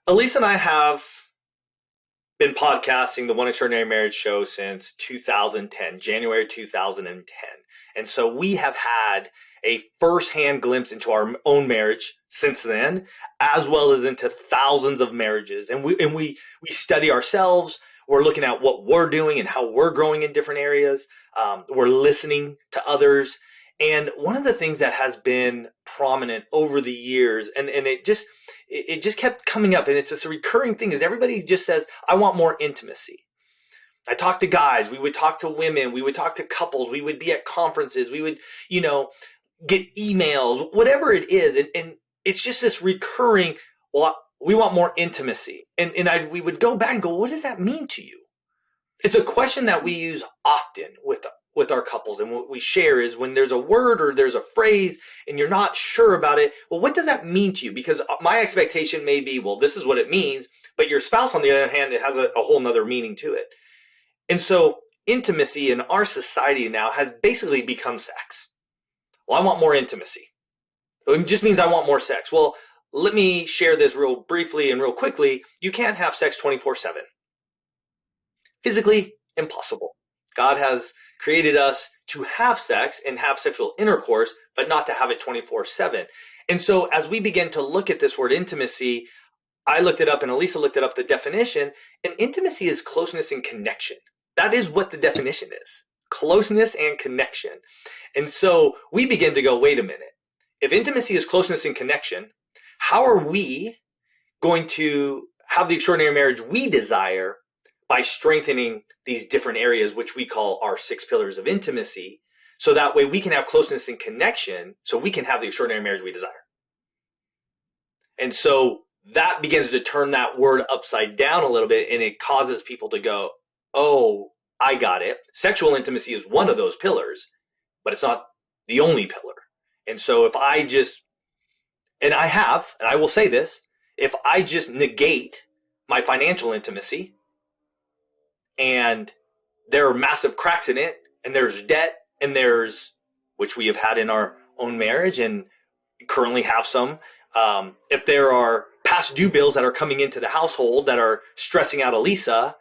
Elise and I have been podcasting the One Extraordinary Marriage show since 2010, January 2010. And so we have had a firsthand glimpse into our own marriage since then, as well as into thousands of marriages. And we study ourselves. We're looking at what we're doing and how we're growing in different areas. We're listening to others. And one of the things that has been prominent over the years, and it just kept coming up, and it's just a recurring thing, is everybody just says, I want more intimacy. I talk to guys, we would talk to women, we would talk to couples, we would be at conferences, we would, get emails, whatever it is. And it's just this recurring, well, we want more intimacy. We would go back and go, what does that mean to you? It's a question that we use often with our couples, and what we share is when there's a word or there's a phrase and you're not sure about it, well, what does that mean to you? Because my expectation may be, well, this is what it means, but your spouse, on the other hand, it has a whole nother meaning to it. And so intimacy in our society now has basically become sex. Well, I want more intimacy. It just means I want more sex. Well, let me share this real briefly and real quickly. You can't have sex 24/7. Physically impossible. God has created us to have sex and have sexual intercourse, but not to have it 24/7. And so as we begin to look at this word intimacy, I looked it up and Elisa looked it up, the definition, and intimacy is closeness and connection. That is what the definition is. Closeness and connection. And so we begin to go, wait a minute. If intimacy is closeness and connection, how are we going to have the extraordinary marriage we desire by strengthening these different areas, which we call our 6 pillars of intimacy, so that way we can have closeness and connection, so we can have the extraordinary marriage we desire? And so that begins to turn that word upside down a little bit, and it causes people to go, oh, I got it. Sexual intimacy is one of those pillars, but it's not the only pillar. And so if I just, and I will say this, if I just negate my financial intimacy, and there are massive cracks in it, and there's debt, and there's, which we have had in our own marriage and currently have some, if there are past due bills that are coming into the household that are stressing out Elisa,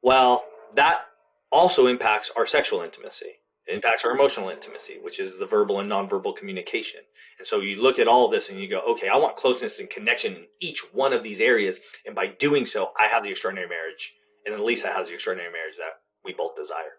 well, that also impacts our sexual intimacy. It impacts our emotional intimacy, which is the verbal and nonverbal communication. And so you look at all of this and you go, okay, I want closeness and connection in each one of these areas. And by doing so, I have the extraordinary marriage. And Elisa has the extraordinary marriage that we both desire.